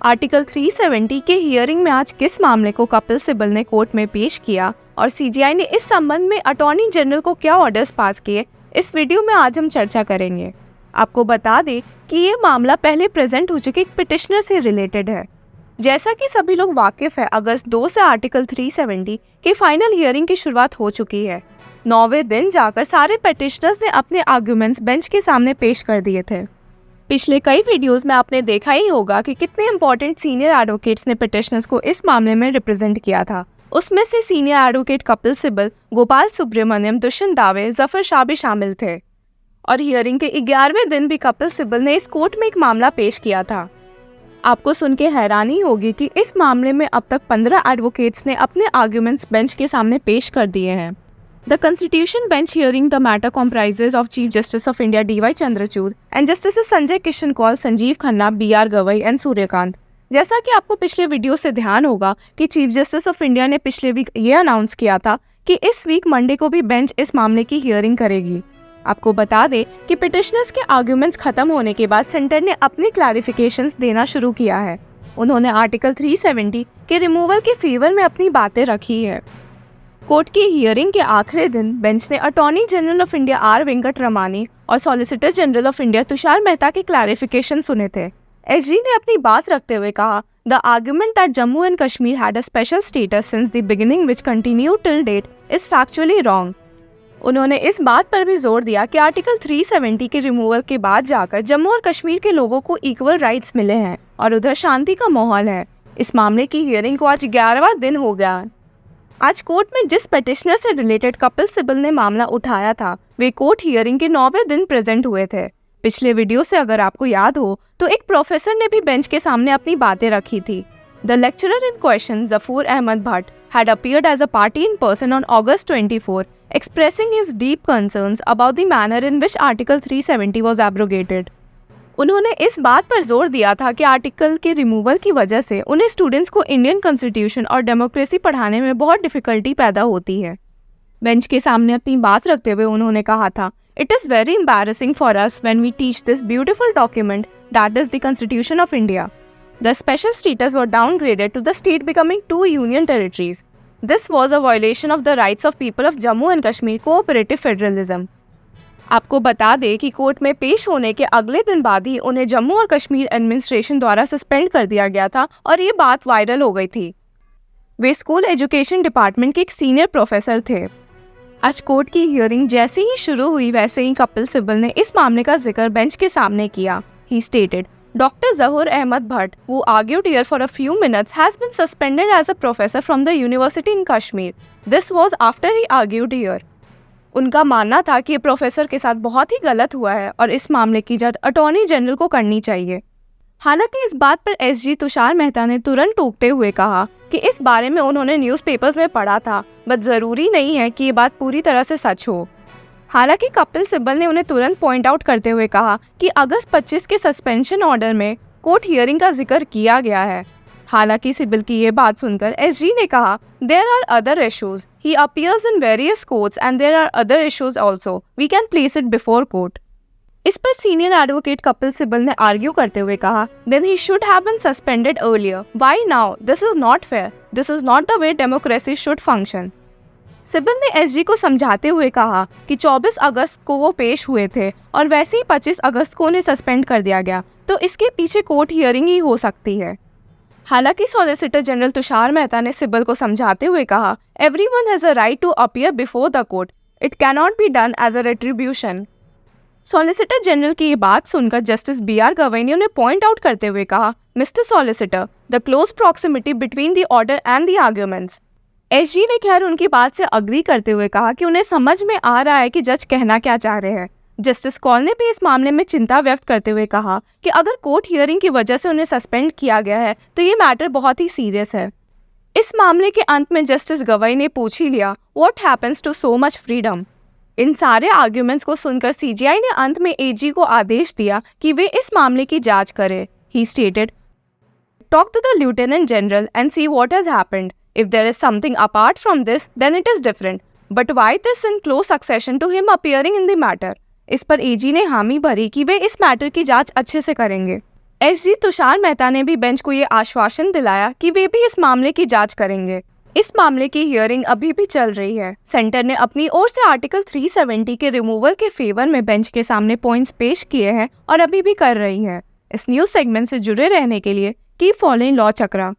Article 370 के hearing में आज किस मामले को कपिल सिब्बल ने कोर्ट में पेश किया और सीजीआई ने इस संबंध में अटॉर्नी जनरल को क्या ऑर्डर्स पास किए, इस वीडियो में आज हम चर्चा करेंगे। आपको बता दें कि ये मामला पहले प्रेजेंट हो चुके एक पिटिशनर से रिलेटेड है। जैसा कि सभी लोग वाकिफ है, अगस्त 2 से आर्टिकल 370 के फाइनल हियरिंग की शुरुआत हो चुकी है। 9वें दिन जाकर सारे पिटिशनर्स ने अपने आर्गुमेंट्स बेंच के सामने पेश कर दिए थे। पिछले कई वीडियोस में आपने देखा ही होगा कि कितने इंपॉर्टेंट सीनियर एडवोकेट्स ने पिटिशनर्स को इस मामले में रिप्रेजेंट किया था। उसमें से सीनियर एडवोकेट कपिल सिब्बल, गोपाल सुब्रमण्यम, दुष्यंत दावे, जफर शाह भी शामिल थे। और हियरिंग के 11वें दिन भी कपिल सिब्बल ने इस कोर्ट में एक मामला पेश किया था। आपको सुन के हैरानी होगी कि इस मामले में अब तक 15 एडवोकेट्स ने अपने आर्ग्यूमेंट्स बेंच के सामने पेश कर दिए हैं। The Constitution Bench hearing the matter comprises of Chief Justice of India D.Y. Chandrachud and Justices Sanjay Kishan Kaul, Sanjeev Khanna, B.R. Gavai and Suryakant। जैसा कि आपको पिछले वीडियो से ध्यान होगा कि चीफ जस्टिस ऑफ इंडिया ने पिछले वीक ये अनाउंस किया था कि इस वीक मंडे को भी बेंच इस मामले की हियरिंग करेगी। आपको बता दें कि पिटिशनर्स के आर्ग्यूमेंट्स खत्म होने के बाद सेंटर ने अपने क्लैरिफिकेशंस देना शुरू किया है। उन्होंने आर्टिकल 370 के रिमूवल के फेवर में अपनी बातें रखी है। कोर्ट की हियरिंग के आखिरी दिन बेंच ने attorney general of India R Venkat Ramani और solicitor general of India Tushar Mehta के क्लैरिफिकेशन सुने थे। एसजी ने अपनी बात रखते हुए कहा, the argument that Jammu and Kashmir had a special status since the beginning which continue till date is factually wrong. उन्होंने इस बात पर भी जोर दिया कि आर्टिकल 370 के रिमूवल के बाद जाकर जम्मू और कश्मीर के लोगों को इक्वल राइट्स मिले हैं और उधर शांति का माहौल है। इस मामले की हियरिंग को आज 11वां दिन हो गया। आज कोर्ट में जिस पिटिशनर से रिलेटेड कपिल सिब्बल ने मामला उठाया था, वे कोर्ट हियरिंग के 9वें दिन प्रेजेंट हुए थे। पिछले वीडियो से अगर आपको याद हो तो एक प्रोफेसर ने भी बेंच के सामने अपनी बातें रखी थी। The lecturer in question Zahoor Ahmad Bhat had appeared as a party in person on August 24, expressing his deep concerns about the manner in which Article 370 was abrogated. उन्होंने इस बात पर जोर दिया था कि आर्टिकल के रिमूवल की वजह से उन्हें स्टूडेंट्स को इंडियन कॉन्स्टिट्यूशन और डेमोक्रेसी पढ़ाने में बहुत डिफिकल्टी पैदा होती है। बेंच के सामने अपनी बात रखते हुए उन्होंने कहा था, it is very embarrassing for us when we teach this beautiful document that is the constitution of India. The special status was downgraded to the state becoming 2 union territories. This was a violation of the rights of people of Jammu and Kashmir cooperative federalism. आपको बता दें कि court में पेश होने के अगले दिन बाद ही उन्हें जम्मू और कश्मीर एडमिनिस्ट्रेशन द्वारा सस्पेंड कर दिया गया था और ये बात वायरल हो गई थी। वे स्कूल एजुकेशन डिपार्टमेंट के एक सीनियर प्रोफेसर थे। आज कोर्ट की हियरिंग जैसे ही शुरू हुई वैसे ही कपिल सिब्बल ने इस मामले का जिक्र बेंच के सामने किया। He stated, Dr. Zahur Ahmad Bhatt, who argued here for a few minutes, has been suspended as a professor from the university in Kashmir. This was after he argued here. उनका मानना था कि ये professor के साथ बहुत ही गलत हुआ है और इस मामले की जज अटॉर्नी जनरल को करनी चाहिए। हालांकि इस बात पर एसजी तुषार मेहता ने तुरंत टोकते हुए कहा कि इस बारे में उन्होंने न्यूज़पेपर्स में पढ़ा था, बट ज़रूरी नहीं है कि ये बात पूरी तरह से सच हो। हालांकि कपिल सिब्बल ने उन्हें तुरंत पॉइंट आउट करते हुए कहा कि अगस्त 25 के सस्पेंशन ऑर्डर में कोर्ट हियरिंग का जिक्र किया गया है। हालांकि सिब्बल की ये बात सुनकर एसजी ने कहा, there are other issues, he appears in various courts and there are other issues also, we can place it before court. इस पर सीनियर एडवोकेट कपिल सिब्बल ने आर्ग्यू करते हुए कहा, then he should have been suspended earlier, why now, this is not fair, this is not the way democracy should function. Sibal ने SG को समझाते हुए कहा कि 24 अगस्त को वो पेश हुए थे और वैसे ही 25 अगस्त को उन्हें सस्पेंड कर दिया गया, तो इसके पीछे कोर्ट हियरिंग ही हो सकती है। हालांकि सॉलिसिटर जनरल तुषार मेहता ने सिब्बल को समझाते हुए कहा, everyone has a right to appear before the court, it can not be done as a retribution. Solicitor general की ये बात सुनकर जस्टिस B.R. गवई ने उन्हें पॉइंट आउट करते हुए कहा, mister solicitor, the close proximity between the order and the arguments. SG ने खैर उनकी बात से अग्री करते हुए कहा कि उन्हें समझ में आ रहा है कि जज कहना क्या चाह रहे हैं। जस्टिस कौल ने भी इस मामले में चिंता व्यक्त करते हुए कहा कि अगर कोर्ट हियरिंग की वजह से उन्हें सस्पेंड किया गया है तो ये मैटर बहुत ही सीरियस है। इस मामले के अंत में जस्टिस गवई ने पूछ ही लिया, what happens to so much freedom. इन सारे आर्ग्यूमेंट्स को सुनकर सीजीआई ने अंत में एजी को आदेश दिया कि वे इस मामले की जांच करें। He stated, talk to the lieutenant general and see what has happened. If there is something apart from this, then it is different. But why this in close succession to him appearing in the matter? इस पर एजी ने हामी भरी कि वे इस matter की जांच अच्छे से करेंगे। एसजी तुषार मेहता ने भी बेंच को ये आश्वासन दिलाया कि वे भी इस मामले की जांच करेंगे। इस मामले की हियरिंग अभी भी चल रही है। सेंटर ने अपनी ओर से आर्टिकल 370 के रिमूवल के फेवर में बेंच के सामने पॉइंट्स पेश किए हैं और अभी भी कर रही है। इस न्यूज सेगमेंट से जुड़े रहने के लिए कीप फॉलोइंग लॉ चक्रा।